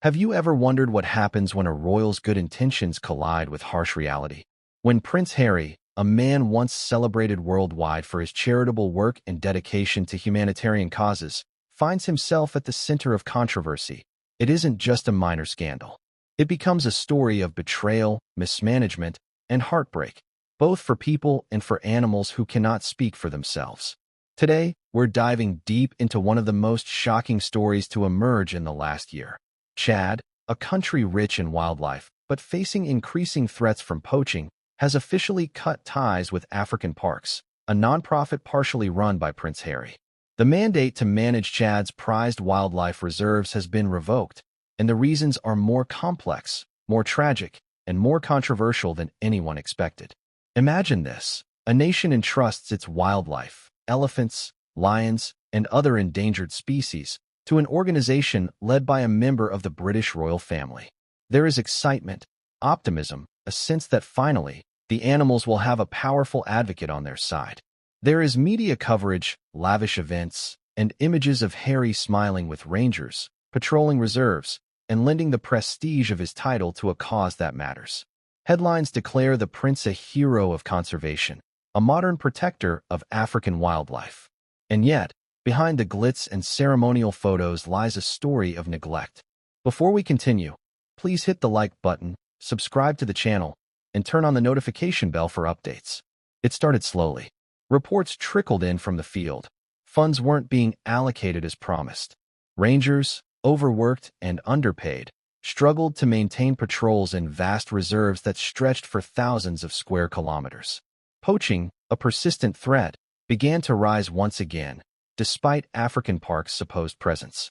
Have you ever wondered what happens when a royal's good intentions collide with harsh reality? When Prince Harry, a man once celebrated worldwide for his charitable work and dedication to humanitarian causes, finds himself at the center of controversy, it isn't just a minor scandal. It becomes a story of betrayal, mismanagement, and heartbreak, both for people and for animals who cannot speak for themselves. Today, we're diving deep into one of the most shocking stories to emerge in the last year. Chad, a country rich in wildlife but facing increasing threats from poaching, has officially cut ties with African Parks, a nonprofit partially run by Prince Harry. The mandate to manage Chad's prized wildlife reserves has been revoked, and the reasons are more complex, more tragic, and more controversial than anyone expected. Imagine this: a nation entrusts its wildlife, elephants, lions, and other endangered species, to an organization led by a member of the British royal family. There is excitement, optimism, a sense that finally, the animals will have a powerful advocate on their side. There is media coverage, lavish events, and images of Harry smiling with rangers, patrolling reserves, and lending the prestige of his title to a cause that matters. Headlines declare the prince a hero of conservation, a modern protector of African wildlife. And yet, behind the glitz and ceremonial photos lies a story of neglect. Before we continue, please hit the like button, subscribe to the channel, and turn on the notification bell for updates. It started slowly. Reports trickled in from the field. Funds weren't being allocated as promised. Rangers, overworked and underpaid, struggled to maintain patrols in vast reserves that stretched for thousands of square kilometers. Poaching, a persistent threat, began to rise once again, despite African Park's supposed presence.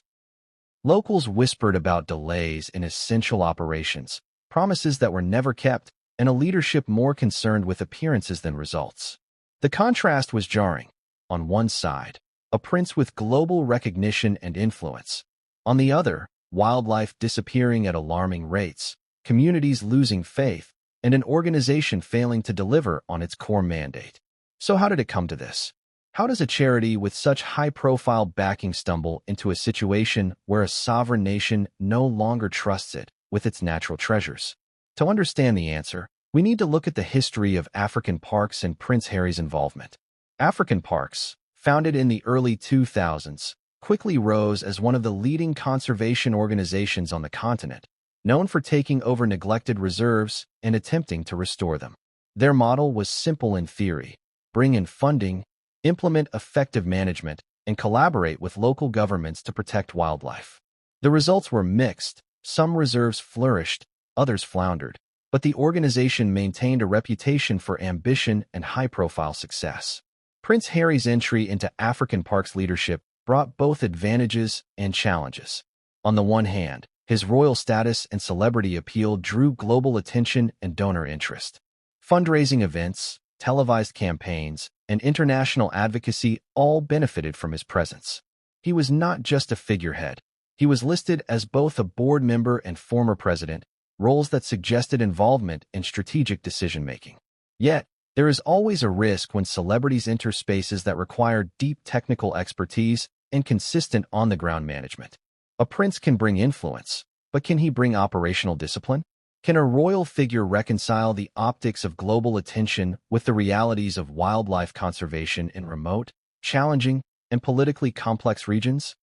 Locals whispered about delays in essential operations, promises that were never kept, and a leadership more concerned with appearances than results. The contrast was jarring. On one side, a prince with global recognition and influence. On the other, wildlife disappearing at alarming rates, communities losing faith, and an organization failing to deliver on its core mandate. So how did it come to this? How does a charity with such high-profile backing stumble into a situation where a sovereign nation no longer trusts it with its natural treasures? To understand the answer, we need to look at the history of African Parks and Prince Harry's involvement. African Parks, founded in the early 2000s, quickly rose as one of the leading conservation organizations on the continent, known for taking over neglected reserves and attempting to restore them. Their model was simple in theory: bring in funding, implement effective management, and collaborate with local governments to protect wildlife. The results were mixed. Some reserves flourished, others floundered, but the organization maintained a reputation for ambition and high-profile success. Prince Harry's entry into African Parks leadership brought both advantages and challenges. On the one hand, his royal status and celebrity appeal drew global attention and donor interest. Fundraising events, televised campaigns, and international advocacy all benefited from his presence. He was not just a figurehead. He was listed as both a board member and former president, roles that suggested involvement in strategic decision-making. Yet, there is always a risk when celebrities enter spaces that require deep technical expertise and consistent on-the-ground management. A prince can bring influence, but can he bring operational discipline? Can a royal figure reconcile the optics of global attention with the realities of wildlife conservation in remote, challenging, and politically complex regions?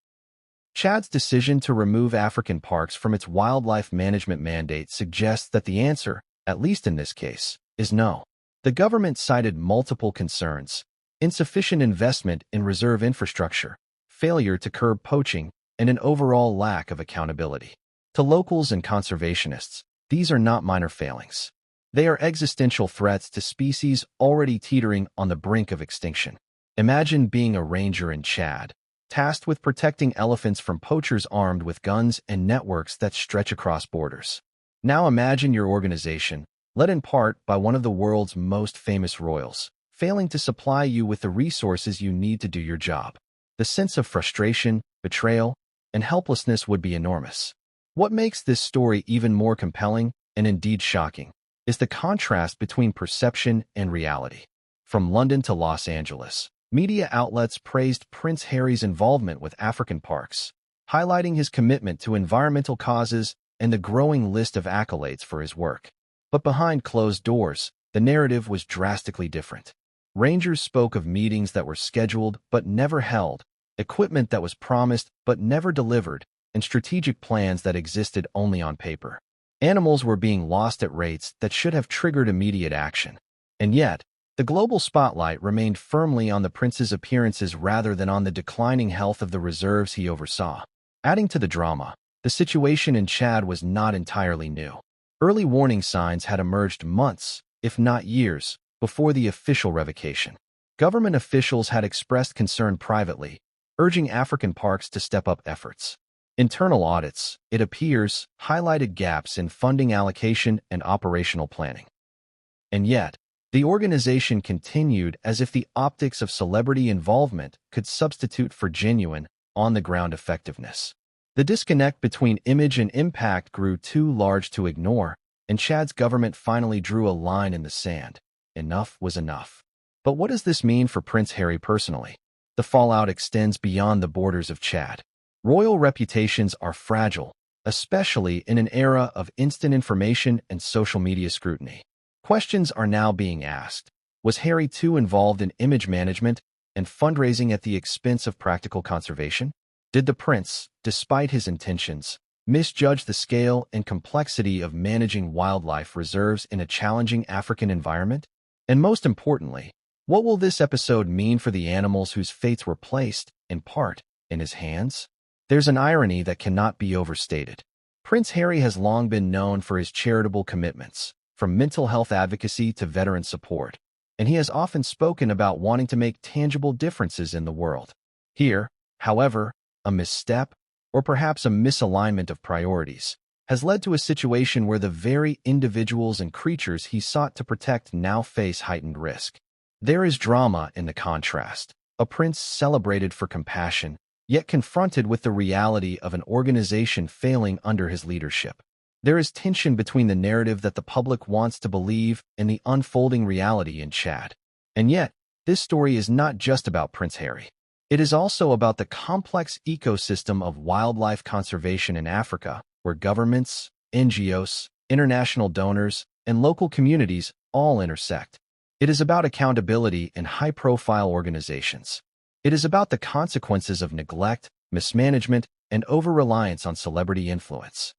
Chad's decision to remove African Parks from its wildlife management mandate suggests that the answer, at least in this case, is no. The government cited multiple concerns: insufficient investment in reserve infrastructure, failure to curb poaching, and an overall lack of accountability. To locals and conservationists, these are not minor failings. They are existential threats to species already teetering on the brink of extinction. Imagine being a ranger in Chad, tasked with protecting elephants from poachers armed with guns and networks that stretch across borders. Now imagine your organization, led in part by one of the world's most famous royals, failing to supply you with the resources you need to do your job. The sense of frustration, betrayal, and helplessness would be enormous. What makes this story even more compelling, and indeed shocking, is the contrast between perception and reality. From London to Los Angeles, media outlets praised Prince Harry's involvement with African Parks, highlighting his commitment to environmental causes and the growing list of accolades for his work. But behind closed doors, the narrative was drastically different. Rangers spoke of meetings that were scheduled but never held, equipment that was promised but never delivered, and strategic plans that existed only on paper. Animals were being lost at rates that should have triggered immediate action. And yet, the global spotlight remained firmly on the prince's appearances rather than on the declining health of the reserves he oversaw. Adding to the drama, the situation in Chad was not entirely new. Early warning signs had emerged months, if not years, before the official revocation. Government officials had expressed concern privately, urging African parks to step up efforts. Internal audits, it appears, highlighted gaps in funding allocation and operational planning. And yet, the organization continued as if the optics of celebrity involvement could substitute for genuine, on-the-ground effectiveness. The disconnect between image and impact grew too large to ignore, and Chad's government finally drew a line in the sand. Enough was enough. But what does this mean for Prince Harry personally? The fallout extends beyond the borders of Chad. Royal reputations are fragile, especially in an era of instant information and social media scrutiny. Questions are now being asked. Was Harry too involved in image management and fundraising at the expense of practical conservation? Did the prince, despite his intentions, misjudge the scale and complexity of managing wildlife reserves in a challenging African environment? And most importantly, what will this episode mean for the animals whose fates were placed, in part, in his hands? There's an irony that cannot be overstated. Prince Harry has long been known for his charitable commitments, from mental health advocacy to veteran support, and he has often spoken about wanting to make tangible differences in the world. Here, however, a misstep, or perhaps a misalignment of priorities, has led to a situation where the very individuals and creatures he sought to protect now face heightened risk. There is drama in the contrast. A prince celebrated for compassion, yet confronted with the reality of an organization failing under his leadership. There is tension between the narrative that the public wants to believe and the unfolding reality in Chad. And yet, this story is not just about Prince Harry. It is also about the complex ecosystem of wildlife conservation in Africa, where governments, NGOs, international donors, and local communities all intersect. It is about accountability in high-profile organizations. It is about the consequences of neglect, mismanagement, and over-reliance on celebrity influence.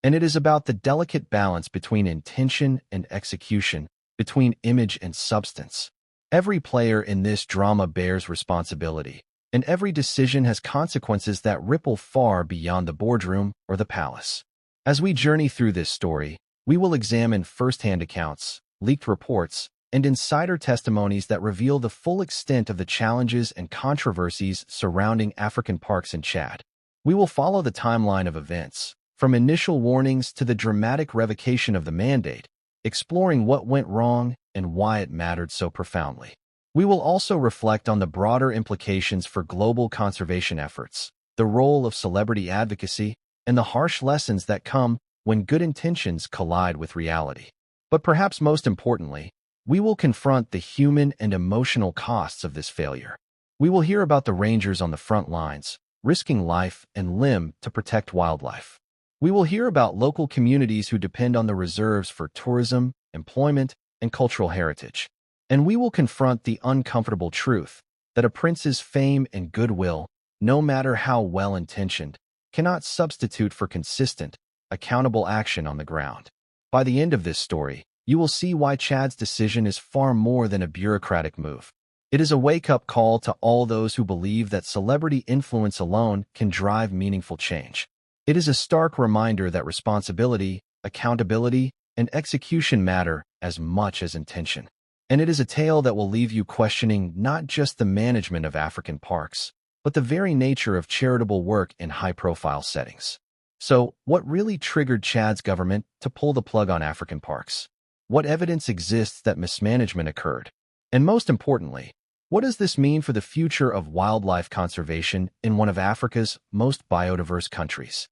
And it is about the delicate balance between intention and execution, between image and substance. Every player in this drama bears responsibility, and every decision has consequences that ripple far beyond the boardroom or the palace. As we journey through this story, we will examine first-hand accounts, leaked reports, and insider testimonies that reveal the full extent of the challenges and controversies surrounding African parks in Chad. We will follow the timeline of events, from initial warnings to the dramatic revocation of the mandate, exploring what went wrong and why it mattered so profoundly. We will also reflect on the broader implications for global conservation efforts, the role of celebrity advocacy, and the harsh lessons that come when good intentions collide with reality. But perhaps most importantly, we will confront the human and emotional costs of this failure. We will hear about the rangers on the front lines, risking life and limb to protect wildlife. We will hear about local communities who depend on the reserves for tourism, employment, and cultural heritage. And we will confront the uncomfortable truth that a prince's fame and goodwill, no matter how well-intentioned, cannot substitute for consistent, accountable action on the ground. By the end of this story, you will see why Chad's decision is far more than a bureaucratic move. It is a wake-up call to all those who believe that celebrity influence alone can drive meaningful change. It is a stark reminder that responsibility, accountability, and execution matter as much as intention. And it is a tale that will leave you questioning not just the management of African parks, but the very nature of charitable work in high-profile settings. So, what really triggered Chad's government to pull the plug on African parks? What evidence exists that mismanagement occurred? And most importantly, what does this mean for the future of wildlife conservation in one of Africa's most biodiverse countries?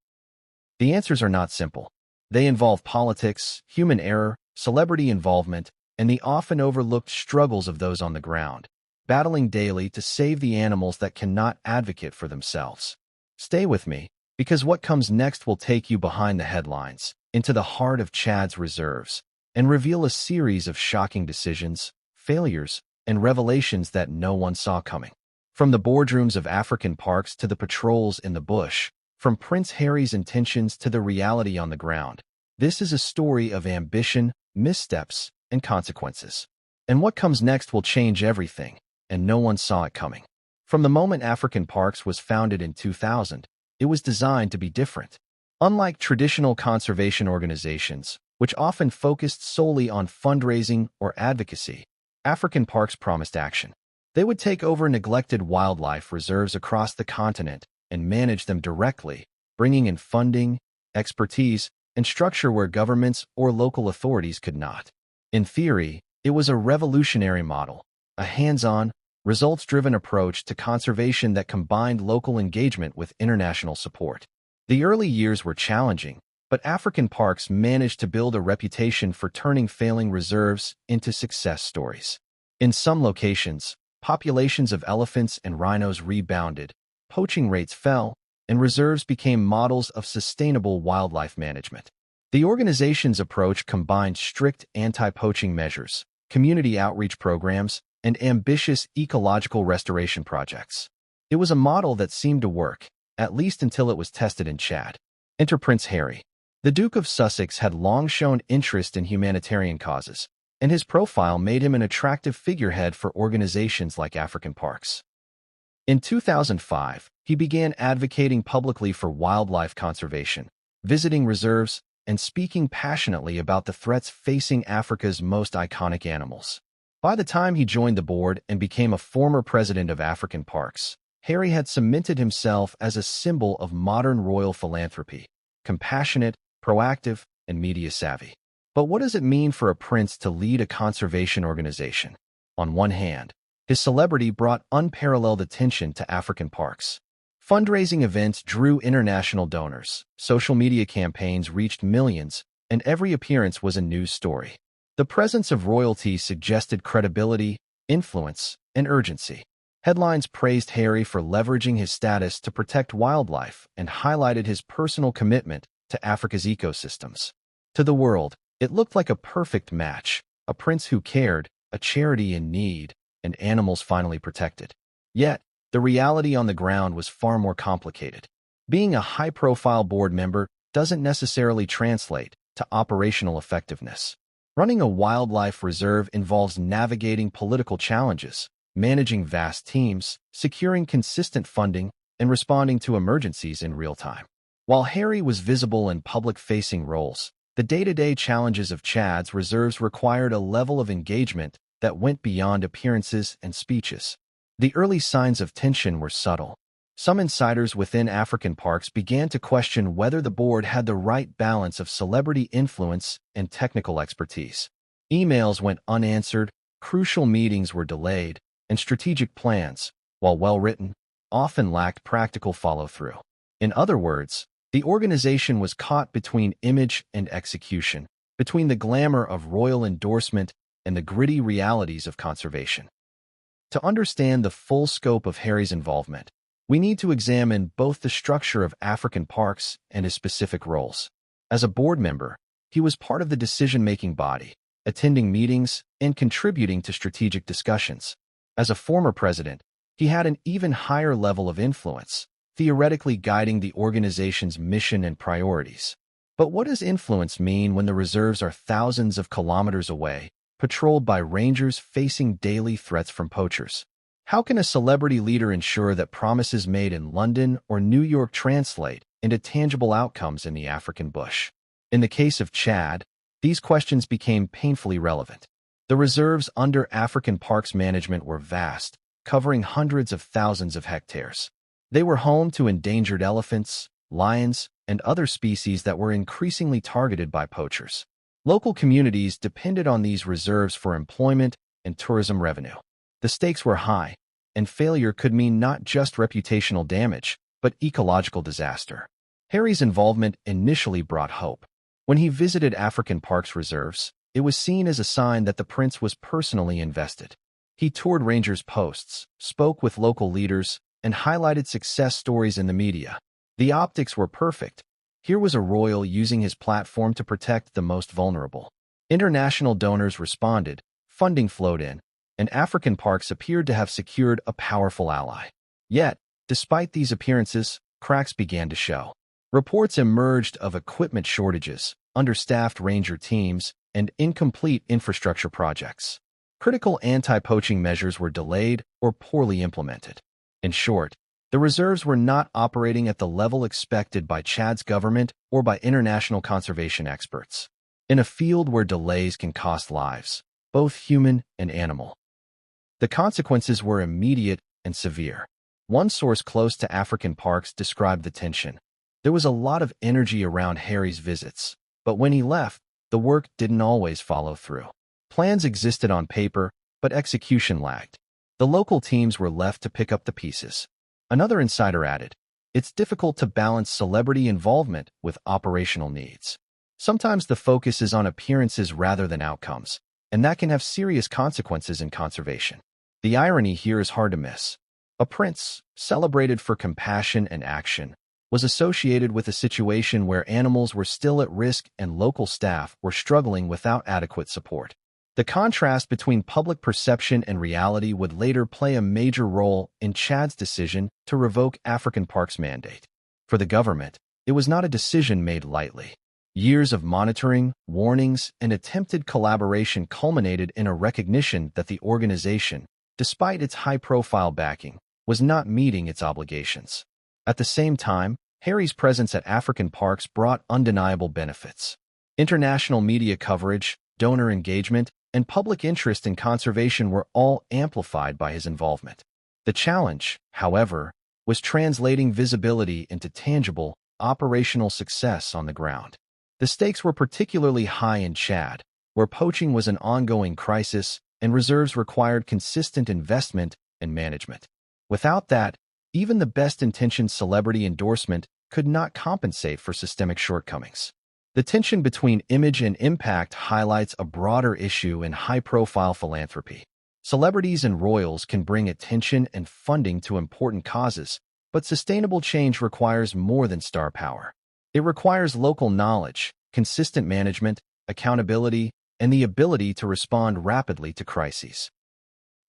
The answers are not simple. They involve politics, human error, celebrity involvement, and the often overlooked struggles of those on the ground, battling daily to save the animals that cannot advocate for themselves. Stay with me, because what comes next will take you behind the headlines, into the heart of Chad's reserves, and reveal a series of shocking decisions, failures, and revelations that no one saw coming. From the boardrooms of African parks to the patrols in the bush, from Prince Harry's intentions to the reality on the ground, this is a story of ambition, missteps, and consequences. And what comes next will change everything, and no one saw it coming. From the moment African Parks was founded in 2000, it was designed to be different. Unlike traditional conservation organizations, which often focused solely on fundraising or advocacy, African Parks promised action. They would take over neglected wildlife reserves across the continent and manage them directly, bringing in funding, expertise, and structure where governments or local authorities could not. In theory, it was a revolutionary model, a hands-on, results-driven approach to conservation that combined local engagement with international support. The early years were challenging, but African Parks managed to build a reputation for turning failing reserves into success stories. In some locations, populations of elephants and rhinos rebounded, poaching rates fell, and reserves became models of sustainable wildlife management. The organization's approach combined strict anti-poaching measures, community outreach programs, and ambitious ecological restoration projects. It was a model that seemed to work, at least until it was tested in Chad. Enter Prince Harry. The Duke of Sussex had long shown interest in humanitarian causes, and his profile made him an attractive figurehead for organizations like African Parks. In 2005, he began advocating publicly for wildlife conservation, visiting reserves, and speaking passionately about the threats facing Africa's most iconic animals. By the time he joined the board and became a former president of African Parks, Harry had cemented himself as a symbol of modern royal philanthropy, compassionate, proactive, and media-savvy. But what does it mean for a prince to lead a conservation organization? On one hand, his celebrity brought unparalleled attention to African parks. Fundraising events drew international donors, social media campaigns reached millions, and every appearance was a news story. The presence of royalty suggested credibility, influence, and urgency. Headlines praised Harry for leveraging his status to protect wildlife and highlighted his personal commitment to Africa's ecosystems. To the world, it looked like a perfect match, a prince who cared, a charity in need, and animals finally protected. Yet, the reality on the ground was far more complicated. Being a high-profile board member doesn't necessarily translate to operational effectiveness. Running a wildlife reserve involves navigating political challenges, managing vast teams, securing consistent funding, and responding to emergencies in real time. While Harry was visible in public-facing roles, the day-to-day challenges of Chad's reserves required a level of engagement that went beyond appearances and speeches. The early signs of tension were subtle. Some insiders within African parks began to question whether the board had the right balance of celebrity influence and technical expertise. Emails went unanswered, crucial meetings were delayed, and strategic plans, while well-written, often lacked practical follow-through. In other words, the organization was caught between image and execution, between the glamour of royal endorsement and the gritty realities of conservation. To understand the full scope of Harry's involvement, we need to examine both the structure of African parks and his specific roles. As a board member, he was part of the decision-making body, attending meetings and contributing to strategic discussions. As a former president, he had an even higher level of influence, theoretically guiding the organization's mission and priorities. But what does influence mean when the reserves are thousands of kilometers away, patrolled by rangers facing daily threats from poachers? How can a celebrity leader ensure that promises made in London or New York translate into tangible outcomes in the African bush? In the case of Chad, these questions became painfully relevant. The reserves under African Parks management were vast, covering hundreds of thousands of hectares. They were home to endangered elephants, lions, and other species that were increasingly targeted by poachers. Local communities depended on these reserves for employment and tourism revenue. The stakes were high, and failure could mean not just reputational damage, but ecological disaster. Harry's involvement initially brought hope. When he visited African Parks reserves, it was seen as a sign that the prince was personally invested. He toured rangers' posts, spoke with local leaders, and highlighted success stories in the media. The optics were perfect. Here was a royal using his platform to protect the most vulnerable. International donors responded, funding flowed in, and African parks appeared to have secured a powerful ally. Yet, despite these appearances, cracks began to show. Reports emerged of equipment shortages, understaffed ranger teams, and incomplete infrastructure projects. Critical anti-poaching measures were delayed or poorly implemented. In short, the reserves were not operating at the level expected by Chad's government or by international conservation experts. In a field where delays can cost lives, both human and animal, the consequences were immediate and severe. One source close to African parks described the tension. There was a lot of energy around Harry's visits, but when he left, the work didn't always follow through. Plans existed on paper, but execution lagged. The local teams were left to pick up the pieces. Another insider added, "It's difficult to balance celebrity involvement with operational needs. Sometimes the focus is on appearances rather than outcomes, and that can have serious consequences in conservation." The irony here is hard to miss. A prince, celebrated for compassion and action, was associated with a situation where animals were still at risk and local staff were struggling without adequate support. The contrast between public perception and reality would later play a major role in Chad's decision to revoke African Park's mandate. For the government, it was not a decision made lightly. Years of monitoring, warnings, and attempted collaboration culminated in a recognition that the organization, despite its high-profile backing, was not meeting its obligations. At the same time, Harry's presence at African parks brought undeniable benefits. International media coverage, donor engagement, and public interest in conservation were all amplified by his involvement. The challenge, however, was translating visibility into tangible, operational success on the ground. The stakes were particularly high in Chad, where poaching was an ongoing crisis and reserves required consistent investment and management. Without that, even the best-intentioned celebrity endorsement could not compensate for systemic shortcomings. The tension between image and impact highlights a broader issue in high-profile philanthropy. Celebrities and royals can bring attention and funding to important causes, but sustainable change requires more than star power. It requires local knowledge, consistent management, accountability, and the ability to respond rapidly to crises.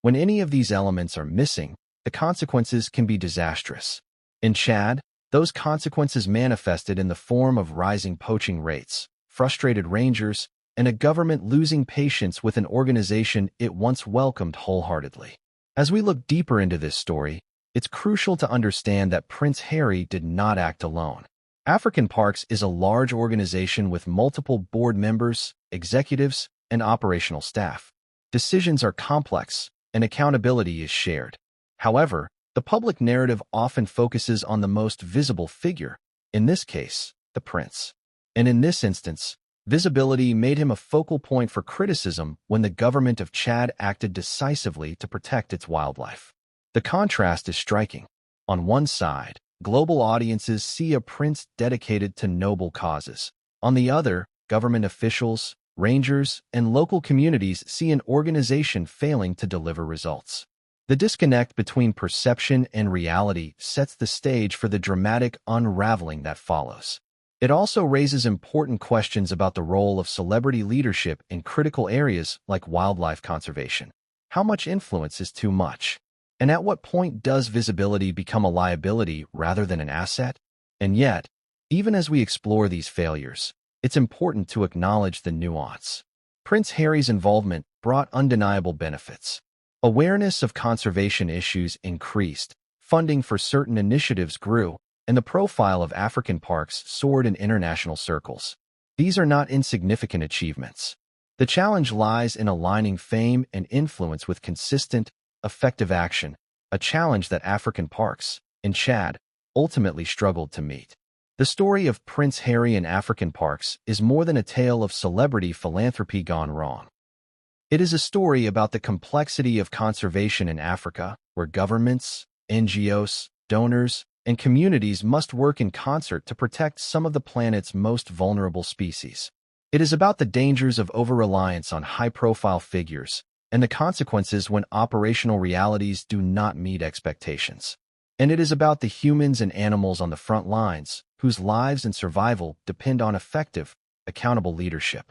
When any of these elements are missing, the consequences can be disastrous. In Chad, those consequences manifested in the form of rising poaching rates, frustrated rangers, and a government losing patience with an organization it once welcomed wholeheartedly. As we look deeper into this story, it's crucial to understand that Prince Harry did not act alone. African Parks is a large organization with multiple board members, executives, and operational staff. Decisions are complex, and accountability is shared. However, the public narrative often focuses on the most visible figure, in this case, the prince. And in this instance, visibility made him a focal point for criticism when the government of Chad acted decisively to protect its wildlife. The contrast is striking. On one side, global audiences see a prince dedicated to noble causes. On the other, government officials, rangers, and local communities see an organization failing to deliver results. The disconnect between perception and reality sets the stage for the dramatic unraveling that follows. It also raises important questions about the role of celebrity leadership in critical areas like wildlife conservation. How much influence is too much? And at what point does visibility become a liability rather than an asset? And yet, even as we explore these failures, it's important to acknowledge the nuance. Prince Harry's involvement brought undeniable benefits. Awareness of conservation issues increased, funding for certain initiatives grew, and the profile of African parks soared in international circles. These are not insignificant achievements. The challenge lies in aligning fame and influence with consistent, effective action, a challenge that African parks, in Chad, ultimately struggled to meet. The story of Prince Harry and African parks is more than a tale of celebrity philanthropy gone wrong. It is a story about the complexity of conservation in Africa, where governments, NGOs, donors, and communities must work in concert to protect some of the planet's most vulnerable species. It is about the dangers of over-reliance on high-profile figures and the consequences when operational realities do not meet expectations. And it is about the humans and animals on the front lines, whose lives and survival depend on effective, accountable leadership.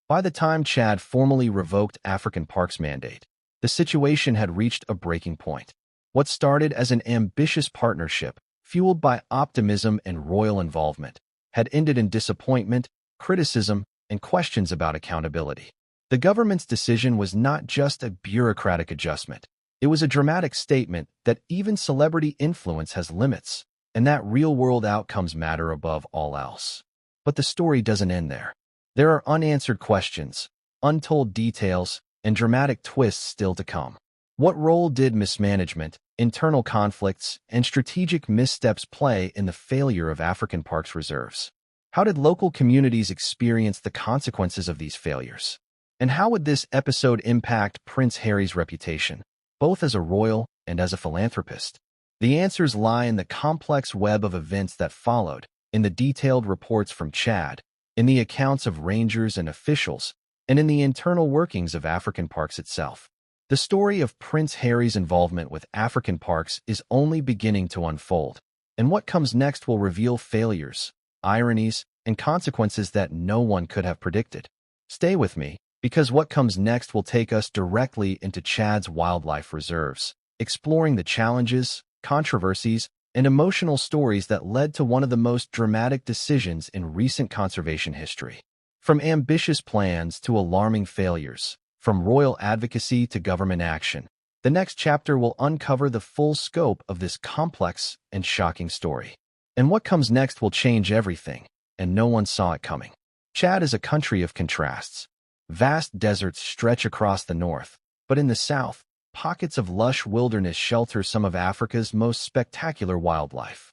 By the time Chad formally revoked African Park's mandate, the situation had reached a breaking point. What started as an ambitious partnership, fueled by optimism and royal involvement, had ended in disappointment, criticism, and questions about accountability. The government's decision was not just a bureaucratic adjustment. It was a dramatic statement that even celebrity influence has limits, and that real-world outcomes matter above all else. But the story doesn't end there. There are unanswered questions, untold details, and dramatic twists still to come. What role did mismanagement, internal conflicts, and strategic missteps play in the failure of African Parks reserves? How did local communities experience the consequences of these failures? And how would this episode impact Prince Harry's reputation, both as a royal and as a philanthropist? The answers lie in the complex web of events that followed, in the detailed reports from Chad, in the accounts of rangers and officials, and in the internal workings of African Parks itself. The story of Prince Harry's involvement with African Parks is only beginning to unfold, and what comes next will reveal failures, ironies, and consequences that no one could have predicted. Stay with me, because what comes next will take us directly into Chad's wildlife reserves, exploring the challenges, controversies, and emotional stories that led to one of the most dramatic decisions in recent conservation history. From ambitious plans to alarming failures, from royal advocacy to government action, the next chapter will uncover the full scope of this complex and shocking story. And what comes next will change everything, and no one saw it coming. Chad is a country of contrasts. Vast deserts stretch across the north, but in the south, pockets of lush wilderness shelter some of Africa's most spectacular wildlife.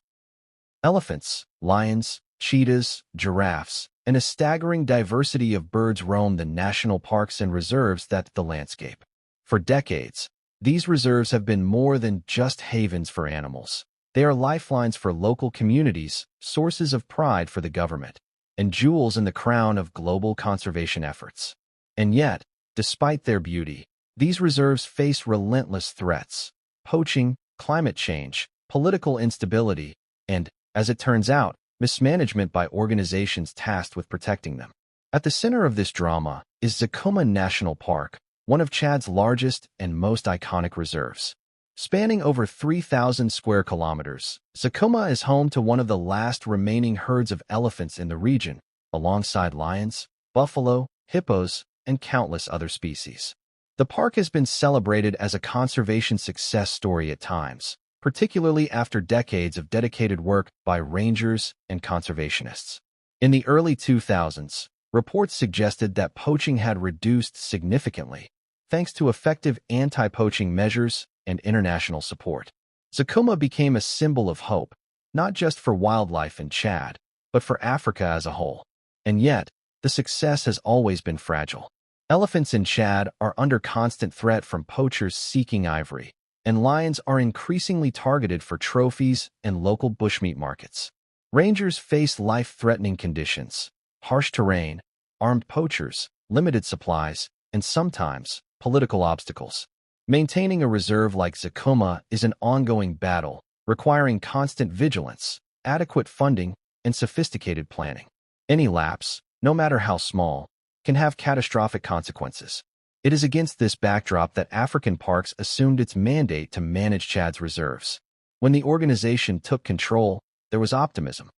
Elephants, lions, cheetahs, giraffes, and a staggering diversity of birds roam the national parks and reserves that the landscape. For decades, these reserves have been more than just havens for animals. They are lifelines for local communities, sources of pride for the government, and jewels in the crown of global conservation efforts. And yet, despite their beauty, these reserves face relentless threats: poaching, climate change, political instability, and, as it turns out, mismanagement by organizations tasked with protecting them. At the center of this drama is Zekuma National Park, one of Chad's largest and most iconic reserves. Spanning over 3,000 square kilometers, Zekuma is home to one of the last remaining herds of elephants in the region, alongside lions, buffalo, hippos, and countless other species. The park has been celebrated as a conservation success story at times, particularly after decades of dedicated work by rangers and conservationists. In the early 2000s, reports suggested that poaching had reduced significantly, thanks to effective anti-poaching measures and international support. Zekuma became a symbol of hope, not just for wildlife in Chad, but for Africa as a whole. And yet, the success has always been fragile. Elephants in Chad are under constant threat from poachers seeking ivory, and lions are increasingly targeted for trophies and local bushmeat markets. Rangers face life-threatening conditions, harsh terrain, armed poachers, limited supplies, and sometimes political obstacles. Maintaining a reserve like Zekuma is an ongoing battle, requiring constant vigilance, adequate funding, and sophisticated planning. Any lapse, no matter how small, can have catastrophic consequences. It is against this backdrop that African Parks assumed its mandate to manage Chad's reserves. When the organization took control, there was optimism.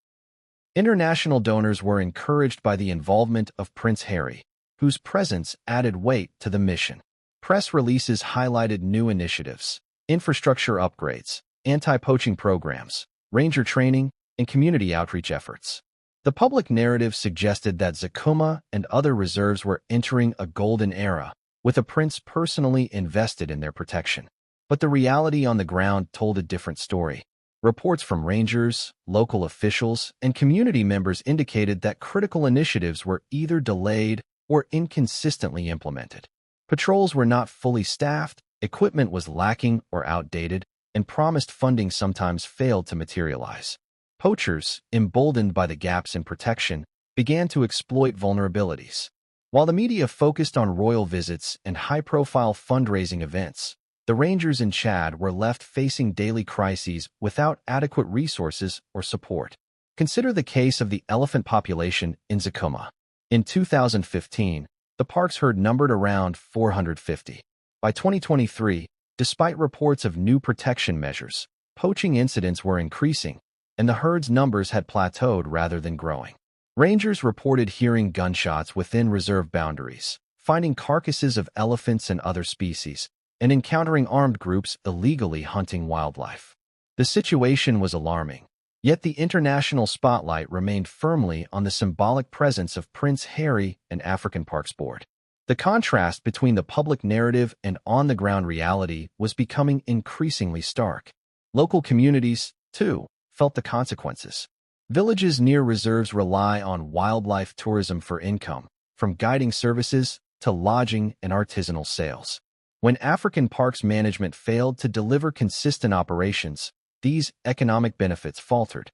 International donors were encouraged by the involvement of Prince Harry, whose presence added weight to the mission. Press releases highlighted new initiatives, infrastructure upgrades, anti-poaching programs, ranger training, and community outreach efforts. The public narrative suggested that Zekuma and other reserves were entering a golden era, with a prince personally invested in their protection. But the reality on the ground told a different story. Reports from rangers, local officials, and community members indicated that critical initiatives were either delayed or inconsistently implemented. Patrols were not fully staffed, equipment was lacking or outdated, and promised funding sometimes failed to materialize. Poachers, emboldened by the gaps in protection, began to exploit vulnerabilities. While the media focused on royal visits and high-profile fundraising events, The rangers in Chad were left facing daily crises without adequate resources or support. Consider the case of the elephant population in Zakoma. In 2015, the park's herd numbered around 450. By 2023, despite reports of new protection measures, poaching incidents were increasing, and the herd's numbers had plateaued rather than growing. Rangers reported hearing gunshots within reserve boundaries, finding carcasses of elephants and other species, and encountering armed groups illegally hunting wildlife. The situation was alarming, yet the international spotlight remained firmly on the symbolic presence of Prince Harry and African Parks Board. The contrast between the public narrative and on-the-ground reality was becoming increasingly stark. Local communities, too, felt the consequences. Villages near reserves rely on wildlife tourism for income, from guiding services to lodging and artisanal sales. When African Parks Management failed to deliver consistent operations, these economic benefits faltered.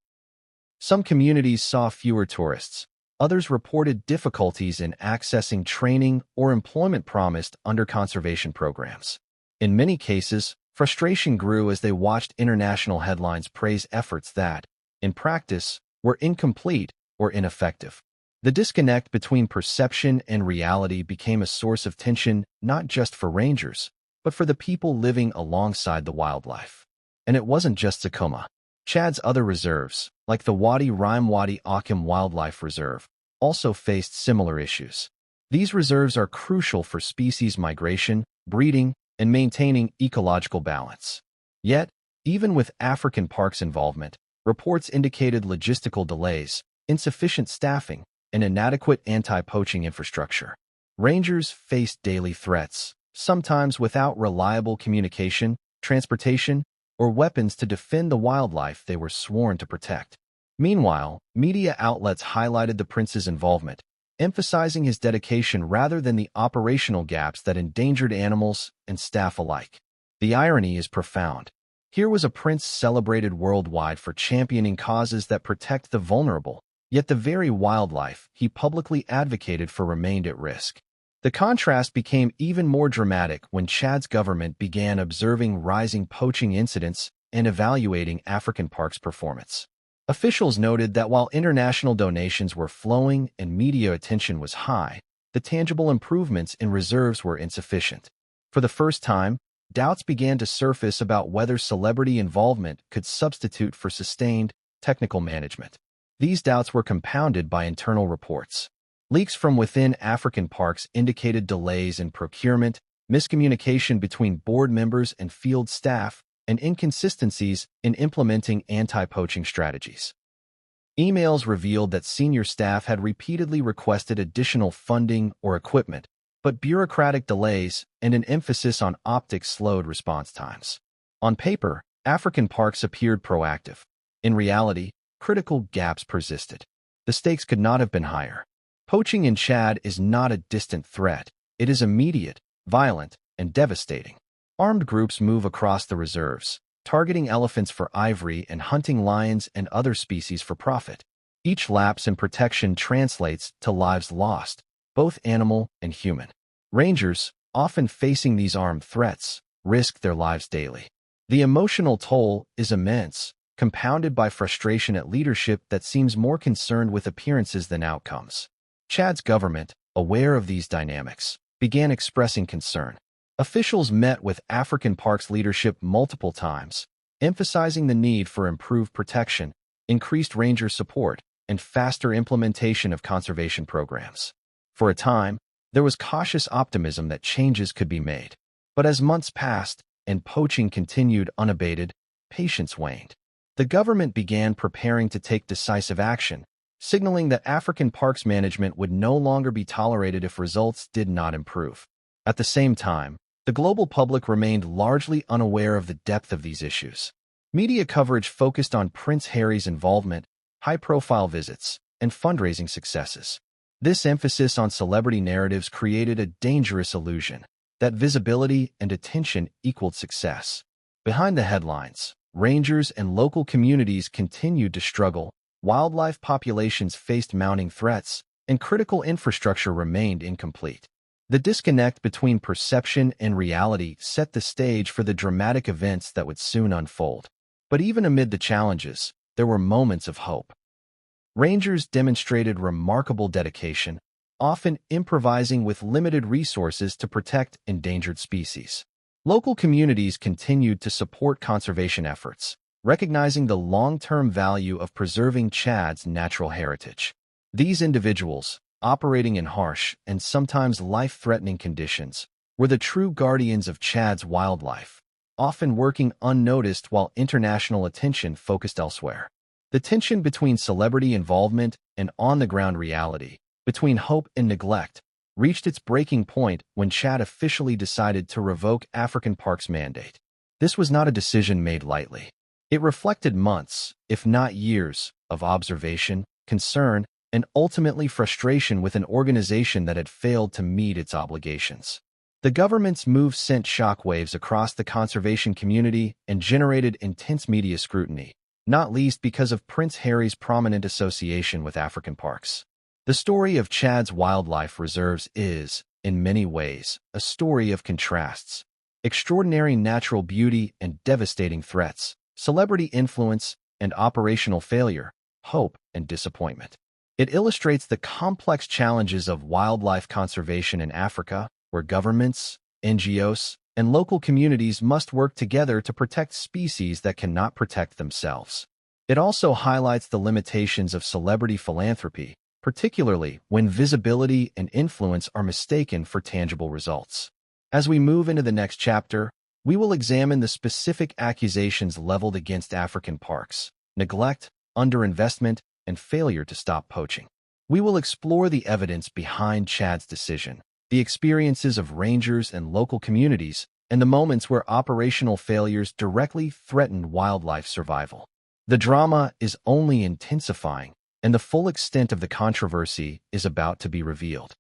Some communities saw fewer tourists. Others reported difficulties in accessing training or employment promised under conservation programs. In many cases, frustration grew as they watched international headlines praise efforts that, in practice, were incomplete or ineffective. The disconnect between perception and reality became a source of tension not just for rangers, but for the people living alongside the wildlife. And it wasn't just Zakoma. Chad's other reserves, like the Wadi Rim Wadi Akim Wildlife Reserve, also faced similar issues. These reserves are crucial for species migration, breeding, and maintaining ecological balance. Yet, even with African Parks involvement, reports indicated logistical delays, insufficient staffing, and inadequate anti-poaching infrastructure. Rangers faced daily threats, sometimes without reliable communication, transportation, or weapons to defend the wildlife they were sworn to protect. Meanwhile, media outlets highlighted the prince's involvement, emphasizing his dedication rather than the operational gaps that endangered animals and staff alike. The irony is profound. Here was a prince celebrated worldwide for championing causes that protect the vulnerable, yet the very wildlife he publicly advocated for remained at risk. The contrast became even more dramatic when Chad's government began observing rising poaching incidents and evaluating African Parks' performance. Officials noted that while international donations were flowing and media attention was high, the tangible improvements in reserves were insufficient. For the first time, doubts began to surface about whether celebrity involvement could substitute for sustained technical management. These doubts were compounded by internal reports. Leaks from within African Parks indicated delays in procurement, miscommunication between board members and field staff, and inconsistencies in implementing anti-poaching strategies. Emails revealed that senior staff had repeatedly requested additional funding or equipment, but bureaucratic delays and an emphasis on optics slowed response times. On paper, African Parks appeared proactive. In reality, critical gaps persisted. The stakes could not have been higher. Poaching in Chad is not a distant threat. It is immediate, violent, and devastating. Armed groups move across the reserves, targeting elephants for ivory and hunting lions and other species for profit. Each lapse in protection translates to lives lost, both animal and human. Rangers, often facing these armed threats, risk their lives daily. The emotional toll is immense, compounded by frustration at leadership that seems more concerned with appearances than outcomes. Chad's government, aware of these dynamics, began expressing concern. Officials met with African Parks leadership multiple times, emphasizing the need for improved protection, increased ranger support, and faster implementation of conservation programs. For a time, there was cautious optimism that changes could be made. But as months passed and poaching continued unabated, patience waned. The government began preparing to take decisive action, signaling that African Parks Management would no longer be tolerated if results did not improve. At the same time, the global public remained largely unaware of the depth of these issues. Media coverage focused on Prince Harry's involvement, high-profile visits, and fundraising successes. This emphasis on celebrity narratives created a dangerous illusion that visibility and attention equaled success. Behind the headlines, rangers and local communities continued to struggle, wildlife populations faced mounting threats, and critical infrastructure remained incomplete. The disconnect between perception and reality set the stage for the dramatic events that would soon unfold. But even amid the challenges, there were moments of hope. Rangers demonstrated remarkable dedication, often improvising with limited resources to protect endangered species. Local communities continued to support conservation efforts, recognizing the long-term value of preserving Chad's natural heritage. These individuals, operating in harsh and sometimes life-threatening conditions, were the true guardians of Chad's wildlife, often working unnoticed while international attention focused elsewhere. The tension between celebrity involvement and on-the-ground reality, between hope and neglect, reached its breaking point when Chad officially decided to revoke African Park's mandate. This was not a decision made lightly. It reflected months, if not years, of observation, concern, and ultimately frustration with an organization that had failed to meet its obligations. The government's move sent shockwaves across the conservation community and generated intense media scrutiny, not least because of Prince Harry's prominent association with African parks. The story of Chad's wildlife reserves is, in many ways, a story of contrasts. Extraordinary natural beauty and devastating threats, celebrity influence and operational failure, hope and disappointment. It illustrates the complex challenges of wildlife conservation in Africa, where governments, NGOs, and local communities must work together to protect species that cannot protect themselves. It also highlights the limitations of celebrity philanthropy, particularly when visibility and influence are mistaken for tangible results. As we move into the next chapter, we will examine the specific accusations leveled against African parks: neglect, underinvestment, and failure to stop poaching. We will explore the evidence behind Chad's decision, the experiences of rangers and local communities, and the moments where operational failures directly threatened wildlife survival. The drama is only intensifying, and the full extent of the controversy is about to be revealed.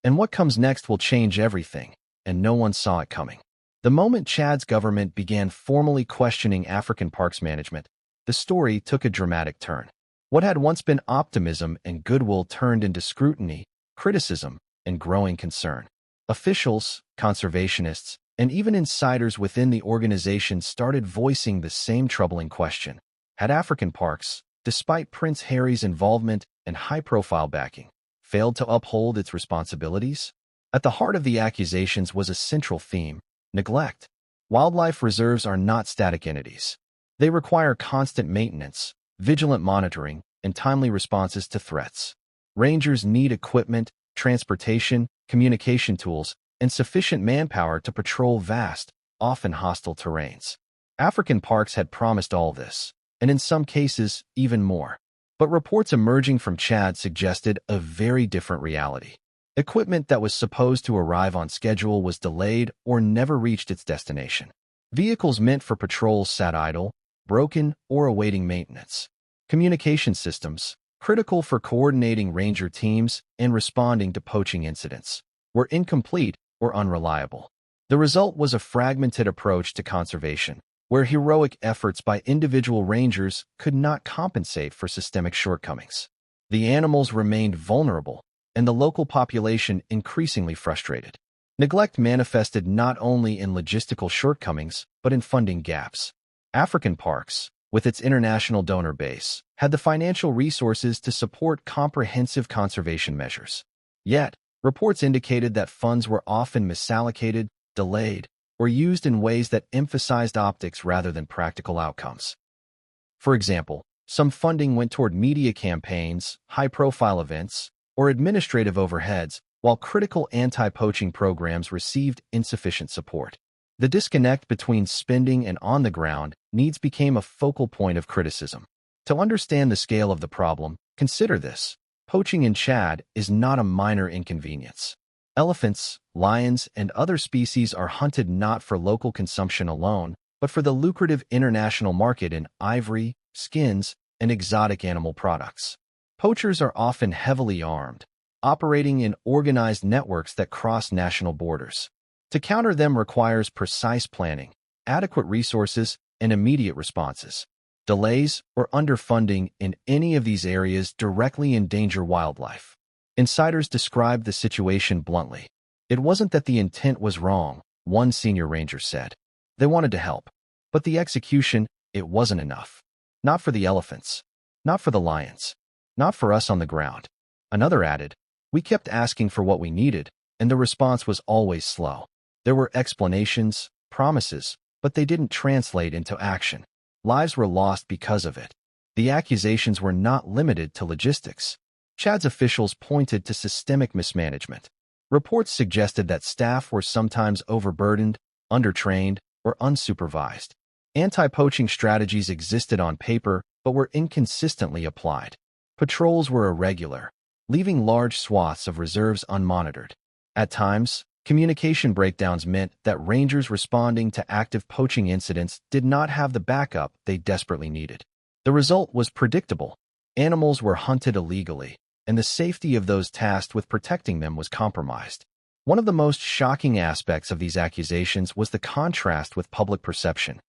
And what comes next will change everything, and no one saw it coming. The moment Chad's government began formally questioning African parks management, the story took a dramatic turn. What had once been optimism and goodwill turned into scrutiny, criticism, and growing concern. Officials, conservationists, and even insiders within the organization started voicing the same troubling question. Had African parks, despite Prince Harry's involvement and high-profile backing, failed to uphold its responsibilities? At the heart of the accusations was a central theme: neglect. Wildlife reserves are not static entities. They require constant maintenance, vigilant monitoring, and timely responses to threats. Rangers need equipment, transportation, communication tools, and sufficient manpower to patrol vast, often hostile terrains. African parks had promised all this, and in some cases, even more. But reports emerging from Chad suggested a very different reality. Equipment that was supposed to arrive on schedule was delayed or never reached its destination. Vehicles meant for patrols sat idle, broken, or awaiting maintenance. Communication systems, critical for coordinating ranger teams and responding to poaching incidents, were incomplete or unreliable. The result was a fragmented approach to conservation, where heroic efforts by individual rangers could not compensate for systemic shortcomings. The animals remained vulnerable, and the local population increasingly frustrated. Neglect manifested not only in logistical shortcomings, but in funding gaps. African parks, with its international donor base, had the financial resources to support comprehensive conservation measures. Yet, reports indicated that funds were often misallocated, delayed, or used in ways that emphasized optics rather than practical outcomes. For example, some funding went toward media campaigns, high-profile events, or administrative overheads, while critical anti-poaching programs received insufficient support. The disconnect between spending and on-the-ground needs became a focal point of criticism. To understand the scale of the problem, consider this: poaching in Chad is not a minor inconvenience. Elephants, lions, and other species are hunted not for local consumption alone, but for the lucrative international market in ivory, skins, and exotic animal products. Poachers are often heavily armed, operating in organized networks that cross national borders. To counter them requires precise planning, adequate resources, and immediate responses. Delays or underfunding in any of these areas directly endanger wildlife. Insiders described the situation bluntly. It wasn't that the intent was wrong, one senior ranger said. They wanted to help. But the execution, it wasn't enough. Not for the elephants. Not for the lions. Not for us on the ground. Another added, we kept asking for what we needed, and the response was always slow. There were explanations, promises, but they didn't translate into action. Lives were lost because of it. The accusations were not limited to logistics. Chad's officials pointed to systemic mismanagement. Reports suggested that staff were sometimes overburdened, undertrained, or unsupervised. Anti-poaching strategies existed on paper but were inconsistently applied. Patrols were irregular, leaving large swaths of reserves unmonitored. At times, communication breakdowns meant that rangers responding to active poaching incidents did not have the backup they desperately needed. The result was predictable. Animals were hunted illegally, and the safety of those tasked with protecting them was compromised. One of the most shocking aspects of these accusations was the contrast with public perception.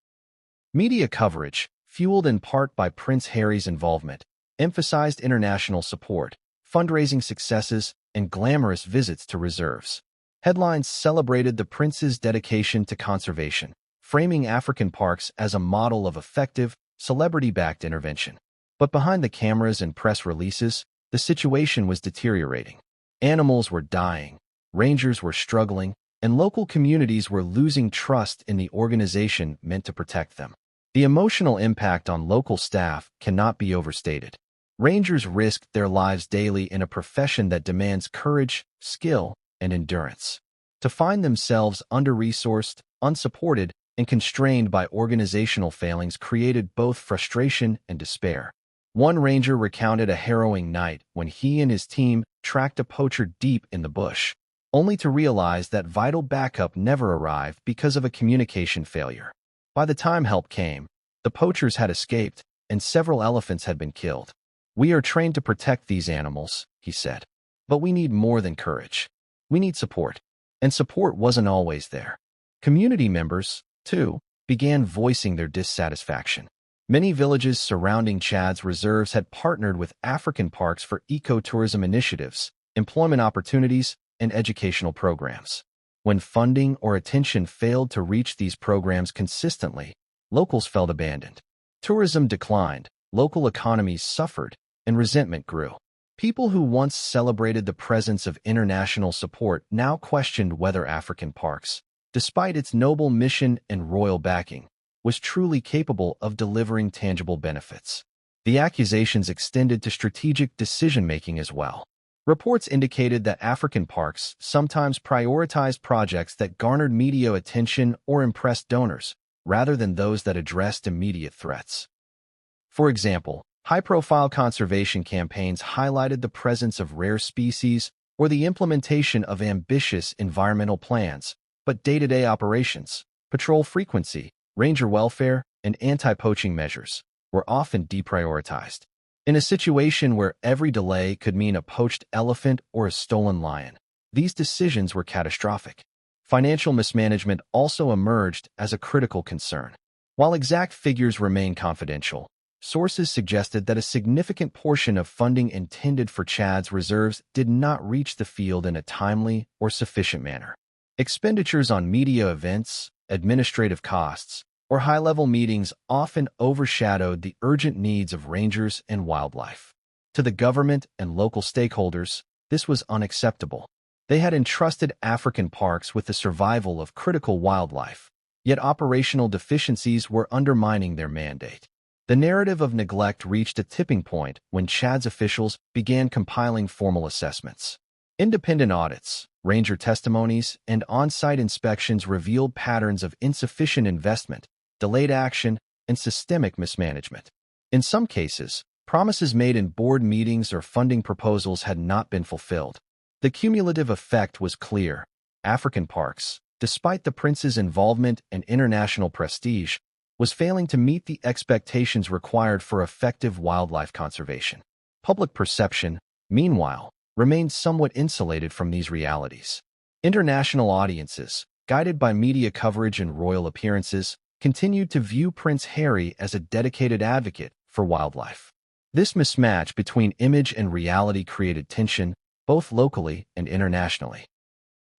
Media coverage, fueled in part by Prince Harry's involvement, emphasized international support, fundraising successes, and glamorous visits to reserves. Headlines celebrated the prince's dedication to conservation, framing African parks as a model of effective, celebrity-backed intervention. But behind the cameras and press releases, the situation was deteriorating. Animals were dying, rangers were struggling, and local communities were losing trust in the organization meant to protect them. The emotional impact on local staff cannot be overstated. Rangers risked their lives daily in a profession that demands courage, skill, and endurance. To find themselves under-resourced, unsupported, and constrained by organizational failings created both frustration and despair. One ranger recounted a harrowing night when he and his team tracked a poacher deep in the bush, only to realize that vital backup never arrived because of a communication failure. By the time help came, the poachers had escaped, and several elephants had been killed. We are trained to protect these animals, he said. But we need more than courage. We need support. And support wasn't always there. Community members, too, began voicing their dissatisfaction. Many villages surrounding Chad's reserves had partnered with African parks for ecotourism initiatives, employment opportunities, and educational programs. When funding or attention failed to reach these programs consistently, locals felt abandoned. Tourism declined, local economies suffered, and resentment grew. People who once celebrated the presence of international support now questioned whether African parks, despite its noble mission and royal backing, was truly capable of delivering tangible benefits. The accusations extended to strategic decision-making as well. Reports indicated that African parks sometimes prioritized projects that garnered media attention or impressed donors, rather than those that addressed immediate threats. For example, high-profile conservation campaigns highlighted the presence of rare species or the implementation of ambitious environmental plans, but day-to-day operations, patrol frequency, ranger welfare, and anti-poaching measures were often deprioritized. In a situation where every delay could mean a poached elephant or a stolen lion, these decisions were catastrophic. Financial mismanagement also emerged as a critical concern. While exact figures remain confidential, sources suggested that a significant portion of funding intended for Chad's reserves did not reach the field in a timely or sufficient manner. Expenditures on media events, administrative costs, or high-level meetings often overshadowed the urgent needs of rangers and wildlife. To the government and local stakeholders, this was unacceptable. They had entrusted African parks with the survival of critical wildlife, yet operational deficiencies were undermining their mandate. The narrative of neglect reached a tipping point when Chad's officials began compiling formal assessments. Independent audits, ranger testimonies, and on-site inspections revealed patterns of insufficient investment, delayed action, and systemic mismanagement. In some cases, promises made in board meetings or funding proposals had not been fulfilled. The cumulative effect was clear. African parks, despite the prince's involvement and international prestige, was failing to meet the expectations required for effective wildlife conservation. Public perception, meanwhile, remained somewhat insulated from these realities. International audiences, guided by media coverage and royal appearances, continued to view Prince Harry as a dedicated advocate for wildlife. This mismatch between image and reality created tension, both locally and internationally.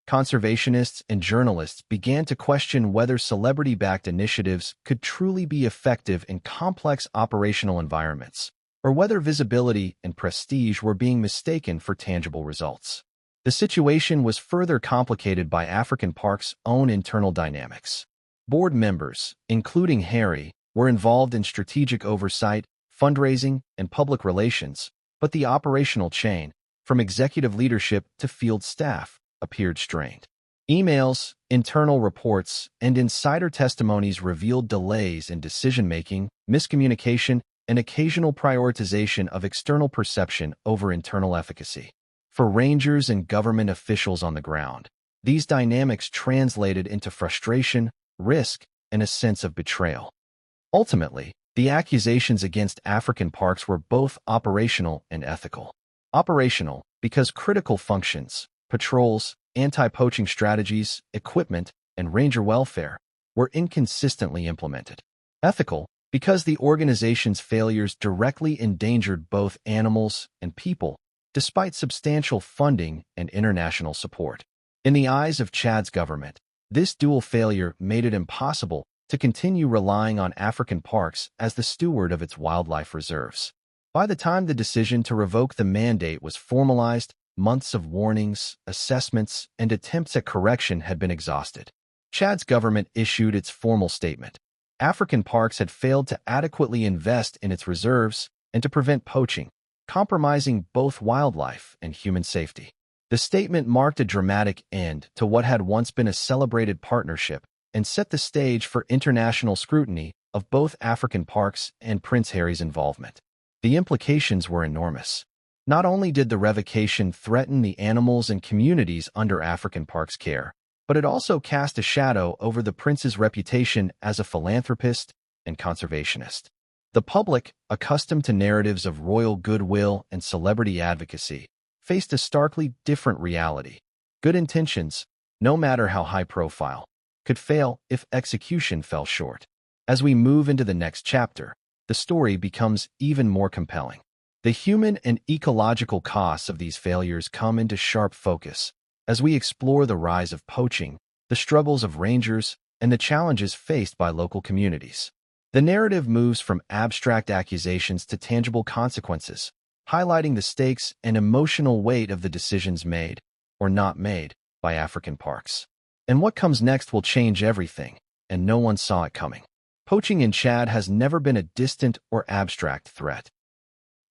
Conservationists and journalists began to question whether celebrity-backed initiatives could truly be effective in complex operational environments, or whether visibility and prestige were being mistaken for tangible results. The situation was further complicated by African Park's own internal dynamics. Board members, including Harry, were involved in strategic oversight, fundraising, and public relations, but the operational chain, from executive leadership to field staff, appeared strained. Emails, internal reports, and insider testimonies revealed delays in decision-making, miscommunication, and occasional prioritization of external perception over internal efficacy. For rangers and government officials on the ground, these dynamics translated into frustration, risk, and a sense of betrayal. Ultimately, the accusations against African parks were both operational and ethical. Operational, because critical functions, patrols, anti-poaching strategies, equipment, and ranger welfare were inconsistently implemented. Ethical, because the organization's failures directly endangered both animals and people, despite substantial funding and international support. In the eyes of Chad's government, this dual failure made it impossible to continue relying on African parks as the steward of its wildlife reserves. By the time the decision to revoke the mandate was formalized, months of warnings, assessments, and attempts at correction had been exhausted. Chad's government issued its formal statement. African parks had failed to adequately invest in its reserves and to prevent poaching, compromising both wildlife and human safety. The statement marked a dramatic end to what had once been a celebrated partnership and set the stage for international scrutiny of both African parks and Prince Harry's involvement. The implications were enormous. Not only did the revocation threaten the animals and communities under African parks' care, but it also cast a shadow over the prince's reputation as a philanthropist and conservationist. The public, accustomed to narratives of royal goodwill and celebrity advocacy, faced a starkly different reality. Good intentions, no matter how high-profile, could fail if execution fell short. As we move into the next chapter, the story becomes even more compelling. The human and ecological costs of these failures come into sharp focus as we explore the rise of poaching, the struggles of rangers, and the challenges faced by local communities. The narrative moves from abstract accusations to tangible consequences, highlighting the stakes and emotional weight of the decisions made, or not made, by African parks. And what comes next will change everything, and no one saw it coming. Poaching in Chad has never been a distant or abstract threat.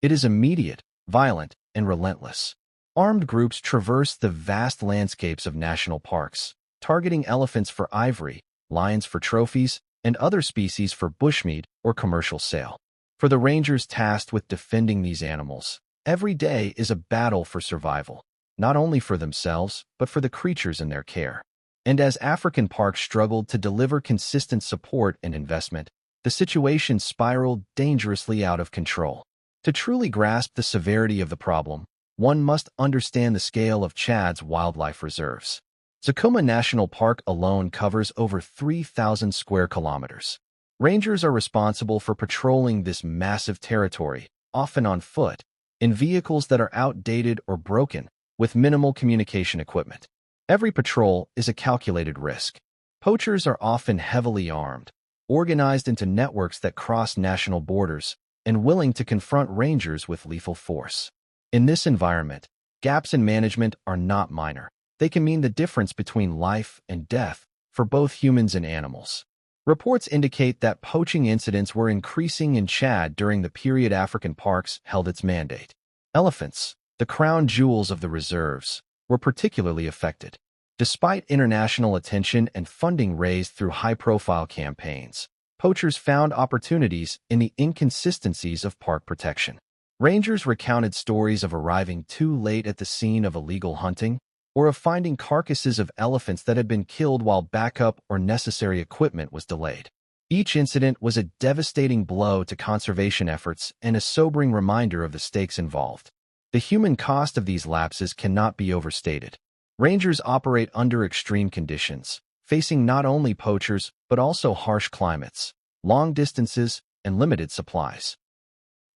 It is immediate, violent, and relentless. Armed groups traverse the vast landscapes of national parks, targeting elephants for ivory, lions for trophies, and other species for bushmeat or commercial sale. For the rangers tasked with defending these animals, every day is a battle for survival, not only for themselves, but for the creatures in their care. And as African parks struggled to deliver consistent support and investment, the situation spiraled dangerously out of control. To truly grasp the severity of the problem, one must understand the scale of Chad's wildlife reserves. Zakoma National Park alone covers over 3,000 square kilometers. Rangers are responsible for patrolling this massive territory, often on foot, in vehicles that are outdated or broken, with minimal communication equipment. Every patrol is a calculated risk. Poachers are often heavily armed, organized into networks that cross national borders, and willing to confront rangers with lethal force. In this environment, gaps in management are not minor. They can mean the difference between life and death for both humans and animals. Reports indicate that poaching incidents were increasing in Chad during the period African parks held its mandate. Elephants, the crown jewels of the reserves, were particularly affected. Despite international attention and funding raised through high-profile campaigns, poachers found opportunities in the inconsistencies of park protection. Rangers recounted stories of arriving too late at the scene of illegal hunting, or of finding carcasses of elephants that had been killed while backup or necessary equipment was delayed. Each incident was a devastating blow to conservation efforts and a sobering reminder of the stakes involved. The human cost of these lapses cannot be overstated. Rangers operate under extreme conditions, facing not only poachers but also harsh climates, long distances, and limited supplies.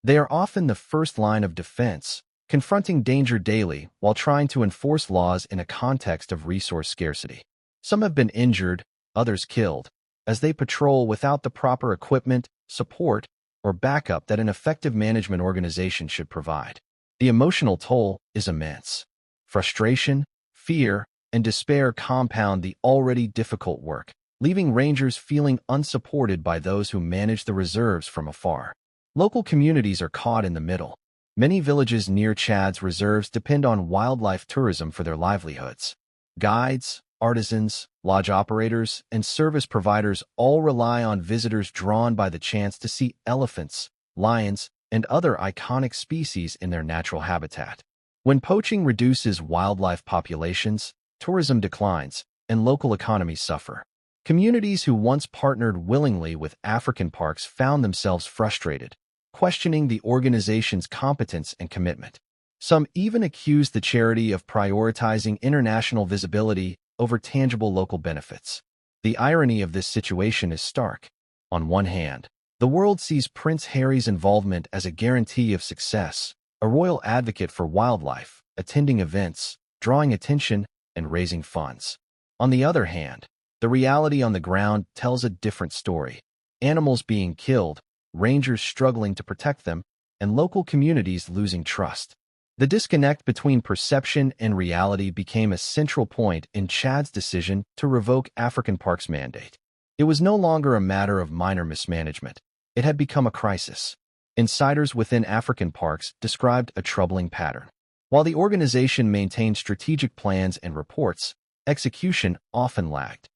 They are often the first line of defense, confronting danger daily while trying to enforce laws in a context of resource scarcity. Some have been injured, others killed, as they patrol without the proper equipment, support, or backup that an effective management organization should provide. The emotional toll is immense. Frustration, fear, and despair compound the already difficult work, leaving rangers feeling unsupported by those who manage the reserves from afar. Local communities are caught in the middle. Many villages near Chad's reserves depend on wildlife tourism for their livelihoods. Guides, artisans, lodge operators, and service providers all rely on visitors drawn by the chance to see elephants, lions, and other iconic species in their natural habitat. When poaching reduces wildlife populations, tourism declines, and local economies suffer. Communities who once partnered willingly with African parks found themselves frustrated, questioning the organization's competence and commitment. Some even accused the charity of prioritizing international visibility over tangible local benefits. The irony of this situation is stark. On one hand, the world sees Prince Harry's involvement as a guarantee of success, a royal advocate for wildlife, attending events, drawing attention, and raising funds. On the other hand, the reality on the ground tells a different story. Animals being killed, rangers struggling to protect them, and local communities losing trust. The disconnect between perception and reality became a central point in Chad's decision to revoke African Park's mandate. It was no longer a matter of minor mismanagement. It had become a crisis. Insiders within African parks described a troubling pattern. While the organization maintained strategic plans and reports, execution often lagged.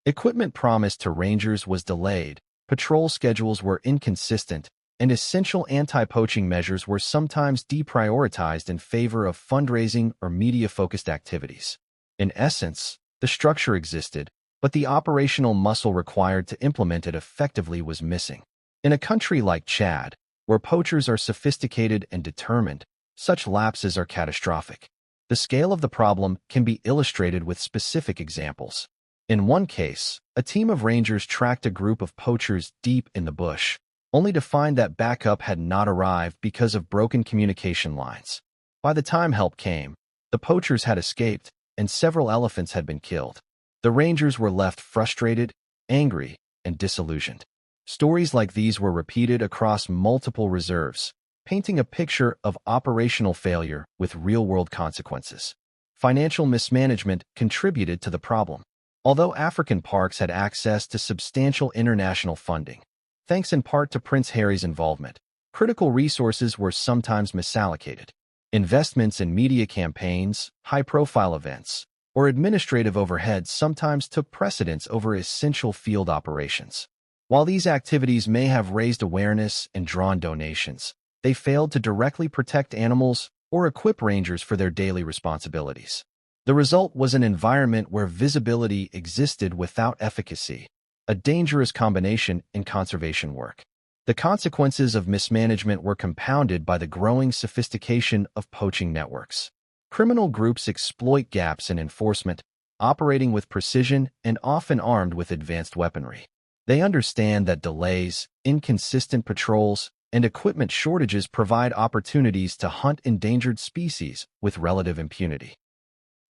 Equipment promised to rangers was delayed, patrol schedules were inconsistent, and essential anti-poaching measures were sometimes deprioritized in favor of fundraising or media-focused activities. In essence, the structure existed, but the operational muscle required to implement it effectively was missing. In a country like Chad, where poachers are sophisticated and determined, such lapses are catastrophic. The scale of the problem can be illustrated with specific examples. In one case, a team of rangers tracked a group of poachers deep in the bush, only to find that backup had not arrived because of broken communication lines. By the time help came, the poachers had escaped, and several elephants had been killed. The rangers were left frustrated, angry, and disillusioned. Stories like these were repeated across multiple reserves, painting a picture of operational failure with real-world consequences. Financial mismanagement contributed to the problem. Although African parks had access to substantial international funding, thanks in part to Prince Harry's involvement, critical resources were sometimes misallocated. Investments in media campaigns, high-profile events, or administrative overhead sometimes took precedence over essential field operations. While these activities may have raised awareness and drawn donations, they failed to directly protect animals or equip rangers for their daily responsibilities. The result was an environment where visibility existed without efficacy, a dangerous combination in conservation work. The consequences of mismanagement were compounded by the growing sophistication of poaching networks. Criminal groups exploit gaps in enforcement, operating with precision and often armed with advanced weaponry. They understand that delays, inconsistent patrols, and equipment shortages provide opportunities to hunt endangered species with relative impunity.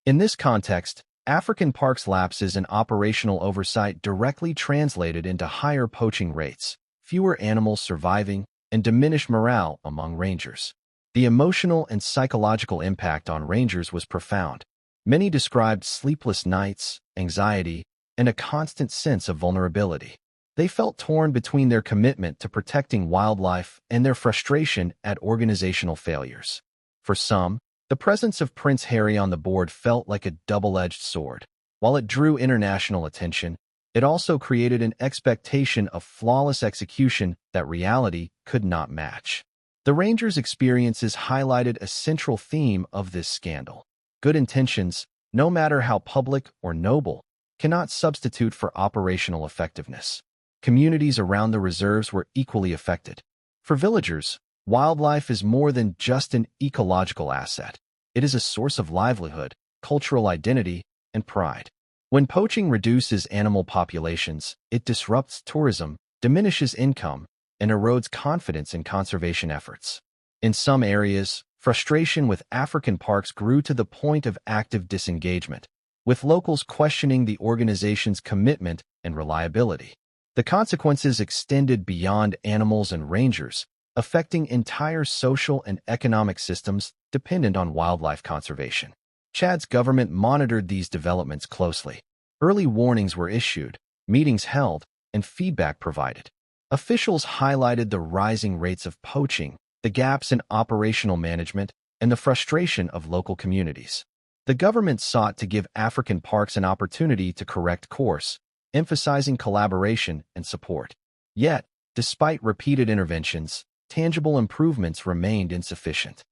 In this context, African parks' lapses in operational oversight directly translated into higher poaching rates, fewer animals surviving, and diminished morale among rangers. The emotional and psychological impact on rangers was profound. Many described sleepless nights, anxiety, and a constant sense of vulnerability. They felt torn between their commitment to protecting wildlife and their frustration at organizational failures. For some, the presence of Prince Harry on the board felt like a double-edged sword. While it drew international attention, it also created an expectation of flawless execution that reality could not match. The Rangers' experiences highlighted a central theme of this scandal. Good intentions, no matter how public or noble, cannot substitute for operational effectiveness. Communities around the reserves were equally affected. For villagers, wildlife is more than just an ecological asset. It is a source of livelihood, cultural identity, and pride. When poaching reduces animal populations, it disrupts tourism, diminishes income, and erodes confidence in conservation efforts. In some areas, frustration with African parks grew to the point of active disengagement, with locals questioning the organization's commitment and reliability. The consequences extended beyond animals and rangers, affecting entire social and economic systems dependent on wildlife conservation. Chad's government monitored these developments closely. Early warnings were issued, meetings held, and feedback provided. Officials highlighted the rising rates of poaching, the gaps in operational management, and the frustration of local communities. The government sought to give African parks an opportunity to correct course, emphasizing collaboration and support. Yet, despite repeated interventions, tangible improvements remained insufficient.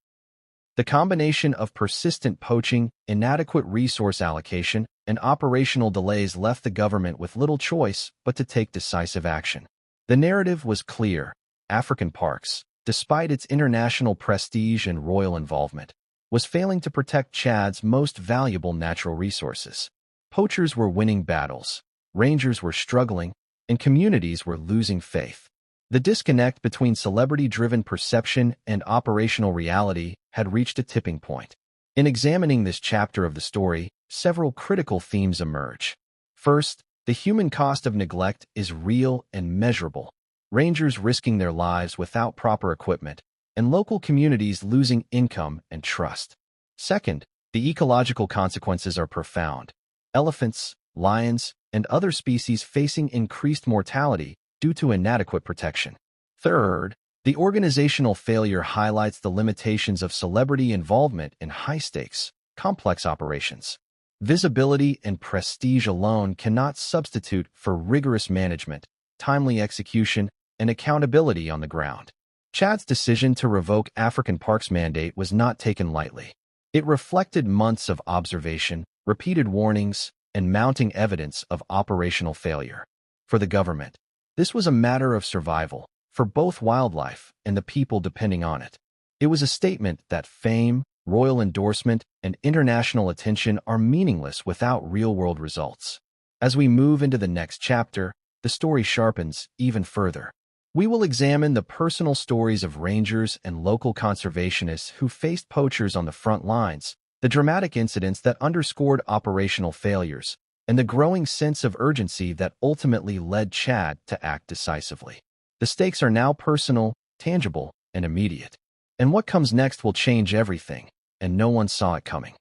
The combination of persistent poaching, inadequate resource allocation, and operational delays left the government with little choice but to take decisive action. The narrative was clear: African parks, despite its international prestige and royal involvement, was failing to protect Chad's most valuable natural resources. Poachers were winning battles, rangers were struggling, and communities were losing faith. The disconnect between celebrity-driven perception and operational reality had reached a tipping point. In examining this chapter of the story, several critical themes emerge. First, the human cost of neglect is real and measurable. Rangers risking their lives without proper equipment, and local communities losing income and trust. Second, the ecological consequences are profound. Elephants, lions, and other species facing increased mortality due to inadequate protection. Third, the organizational failure highlights the limitations of celebrity involvement in high-stakes, complex operations. Visibility and prestige alone cannot substitute for rigorous management, timely execution, and accountability on the ground. Chad's decision to revoke African Parks' mandate was not taken lightly. It reflected months of observation, repeated warnings, and mounting evidence of operational failure. For the government, this was a matter of survival, for both wildlife and the people depending on it. It was a statement that fame, royal endorsement, and international attention are meaningless without real-world results. As we move into the next chapter, the story sharpens even further. We will examine the personal stories of rangers and local conservationists who faced poachers on the front lines, the dramatic incidents that underscored operational failures, and the growing sense of urgency that ultimately led Chad to act decisively. The stakes are now personal, tangible, and immediate. And what comes next will change everything, and no one saw it coming.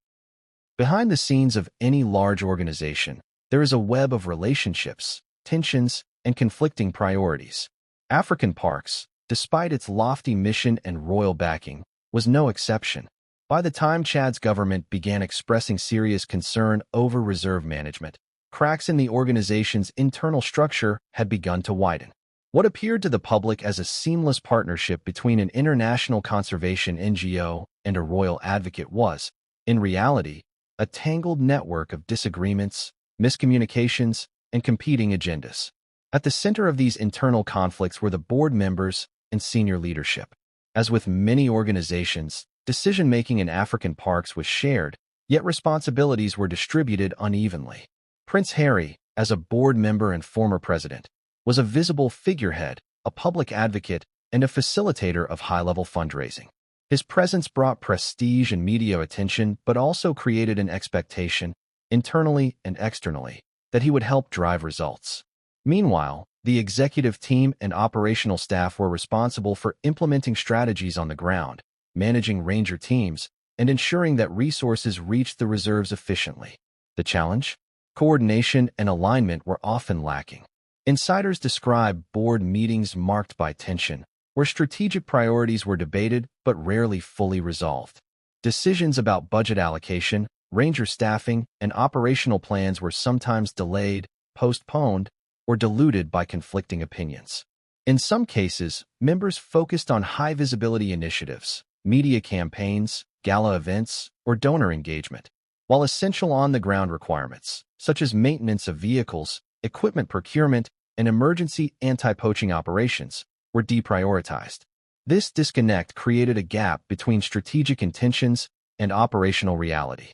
Behind the scenes of any large organization, there is a web of relationships, tensions, and conflicting priorities. African Parks, despite its lofty mission and royal backing, was no exception. By the time Chad's government began expressing serious concern over reserve management, cracks in the organization's internal structure had begun to widen. What appeared to the public as a seamless partnership between an international conservation NGO and a royal advocate was, in reality, a tangled network of disagreements, miscommunications, and competing agendas. At the center of these internal conflicts were the board members and senior leadership. As with many organizations, decision-making in African parks was shared, yet responsibilities were distributed unevenly. Prince Harry, as a board member and former president, was a visible figurehead, a public advocate, and a facilitator of high-level fundraising. His presence brought prestige and media attention, but also created an expectation, internally and externally, that he would help drive results. Meanwhile, the executive team and operational staff were responsible for implementing strategies on the ground, managing ranger teams, and ensuring that resources reached the reserves efficiently. The challenge? Coordination and alignment were often lacking. Insiders describe board meetings marked by tension, where strategic priorities were debated but rarely fully resolved. Decisions about budget allocation, ranger staffing, and operational plans were sometimes delayed, postponed, or diluted by conflicting opinions. In some cases, members focused on high-visibility initiatives, media campaigns, gala events, or donor engagement, while essential on-the-ground requirements, such as maintenance of vehicles, equipment procurement, and emergency anti-poaching operations, were deprioritized. This disconnect created a gap between strategic intentions and operational reality.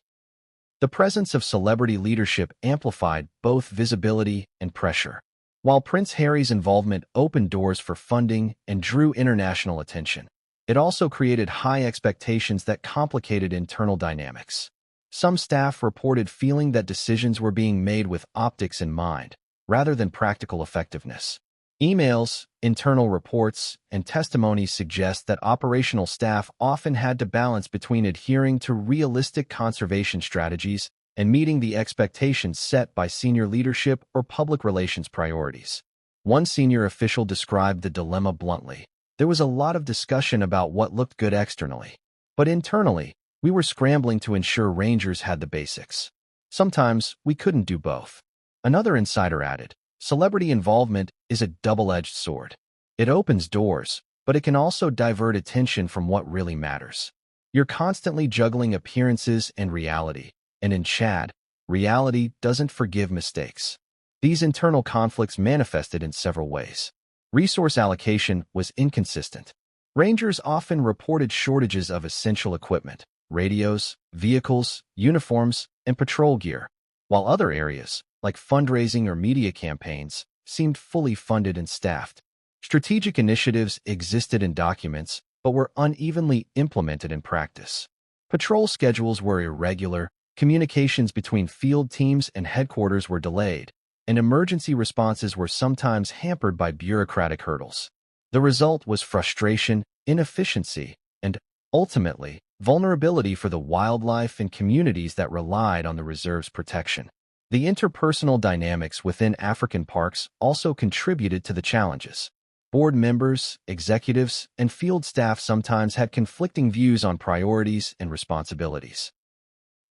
The presence of celebrity leadership amplified both visibility and pressure. While Prince Harry's involvement opened doors for funding and drew international attention, It also created high expectations that complicated internal dynamics. Some staff reported feeling that decisions were being made with optics in mind, rather than practical effectiveness. Emails, internal reports, and testimonies suggest that operational staff often had to balance between adhering to realistic conservation strategies and meeting the expectations set by senior leadership or public relations priorities. One senior official described the dilemma bluntly. There was a lot of discussion about what looked good externally, but internally, we were scrambling to ensure rangers had the basics. Sometimes we couldn't do both. Another insider added, celebrity involvement is a double-edged sword. It opens doors, but it can also divert attention from what really matters. You're constantly juggling appearances and reality, and in Chad, reality doesn't forgive mistakes. These internal conflicts manifested in several ways. Resource allocation was inconsistent. Rangers often reported shortages of essential equipment, radios, vehicles, uniforms, and patrol gear, while other areas, like fundraising or media campaigns, seemed fully funded and staffed. Strategic initiatives existed in documents, but were unevenly implemented in practice. Patrol schedules were irregular, communications between field teams and headquarters were delayed, and emergency responses were sometimes hampered by bureaucratic hurdles. The result was frustration, inefficiency, and, ultimately, vulnerability for the wildlife and communities that relied on the reserve's protection. The interpersonal dynamics within African parks also contributed to the challenges. Board members, executives, and field staff sometimes had conflicting views on priorities and responsibilities.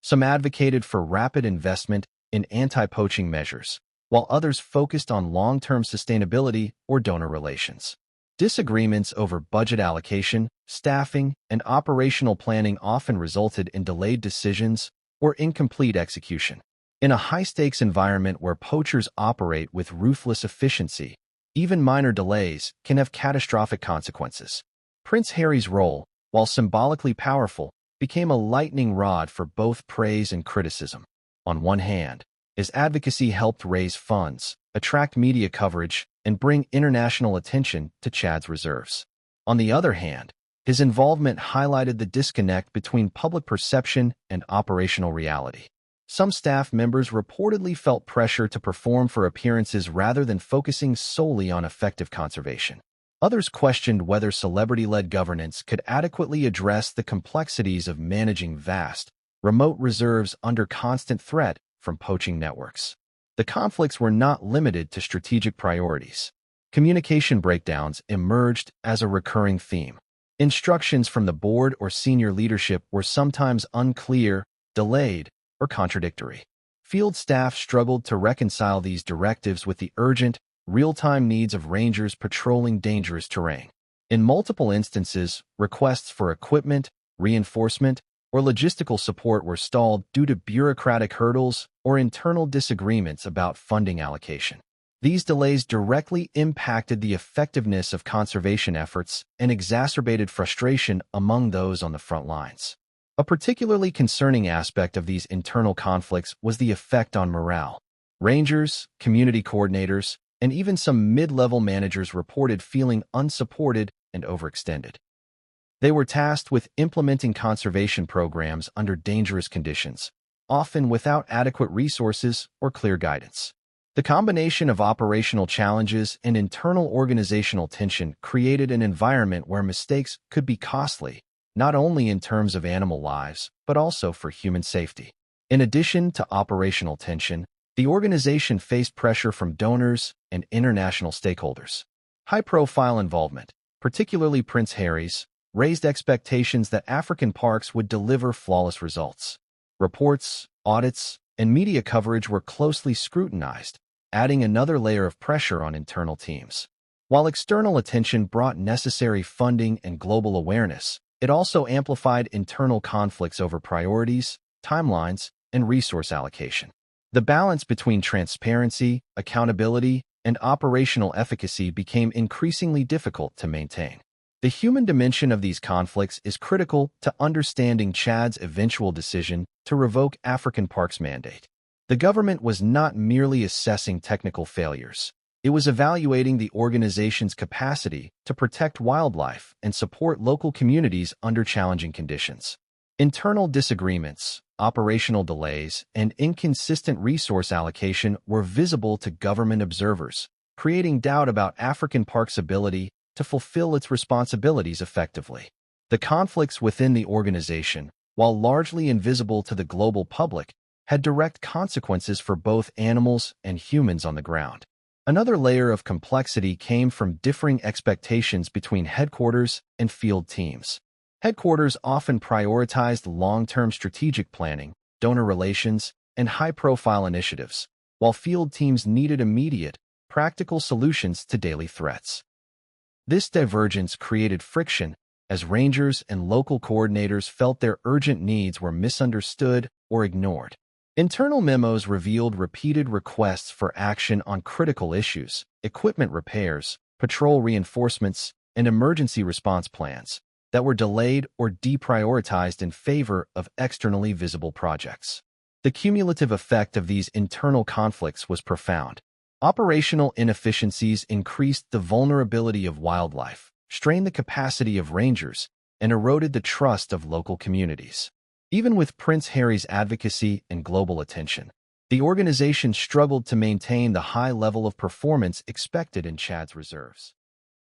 Some advocated for rapid investment in anti-poaching measures, while others focused on long-term sustainability or donor relations. Disagreements over budget allocation, staffing, and operational planning often resulted in delayed decisions or incomplete execution. In a high-stakes environment where poachers operate with ruthless efficiency, even minor delays can have catastrophic consequences. Prince Harry's role, while symbolically powerful, became a lightning rod for both praise and criticism. On one hand, his advocacy helped raise funds, attract media coverage, and bring international attention to Chad's reserves. On the other hand, his involvement highlighted the disconnect between public perception and operational reality. Some staff members reportedly felt pressure to perform for appearances rather than focusing solely on effective conservation. Others questioned whether celebrity-led governance could adequately address the complexities of managing vast, remote reserves under constant threat from poaching networks. The conflicts were not limited to strategic priorities. Communication breakdowns emerged as a recurring theme. Instructions from the board or senior leadership were sometimes unclear, delayed, or contradictory. Field staff struggled to reconcile these directives with the urgent, real-time needs of rangers patrolling dangerous terrain. In multiple instances, requests for equipment, reinforcement, or logistical support were stalled due to bureaucratic hurdles or internal disagreements about funding allocation. These delays directly impacted the effectiveness of conservation efforts and exacerbated frustration among those on the front lines. A particularly concerning aspect of these internal conflicts was the effect on morale. Rangers, community coordinators, and even some mid-level managers reported feeling unsupported and overextended. They were tasked with implementing conservation programs under dangerous conditions, often without adequate resources or clear guidance. The combination of operational challenges and internal organizational tension created an environment where mistakes could be costly, not only in terms of animal lives, but also for human safety. In addition to operational tension, the organization faced pressure from donors and international stakeholders. High-profile involvement, particularly Prince Harry's, raised expectations that African parks would deliver flawless results. Reports, audits, and media coverage were closely scrutinized, adding another layer of pressure on internal teams. While external attention brought necessary funding and global awareness, it also amplified internal conflicts over priorities, timelines, and resource allocation. The balance between transparency, accountability, and operational efficacy became increasingly difficult to maintain. The human dimension of these conflicts is critical to understanding Chad's eventual decision to revoke African Park's mandate. The government was not merely assessing technical failures. It was evaluating the organization's capacity to protect wildlife and support local communities under challenging conditions. Internal disagreements, operational delays, and inconsistent resource allocation were visible to government observers, creating doubt about African Park's ability to fulfill its responsibilities effectively. The conflicts within the organization, while largely invisible to the global public, had direct consequences for both animals and humans on the ground. Another layer of complexity came from differing expectations between headquarters and field teams. Headquarters often prioritized long-term strategic planning, donor relations, and high-profile initiatives, while field teams needed immediate, practical solutions to daily threats. This divergence created friction as rangers and local coordinators felt their urgent needs were misunderstood or ignored. Internal memos revealed repeated requests for action on critical issues, equipment repairs, patrol reinforcements, and emergency response plans that were delayed or deprioritized in favor of externally visible projects. The cumulative effect of these internal conflicts was profound. Operational inefficiencies increased the vulnerability of wildlife, strained the capacity of rangers, and eroded the trust of local communities. Even with Prince Harry's advocacy and global attention, the organization struggled to maintain the high level of performance expected in Chad's reserves.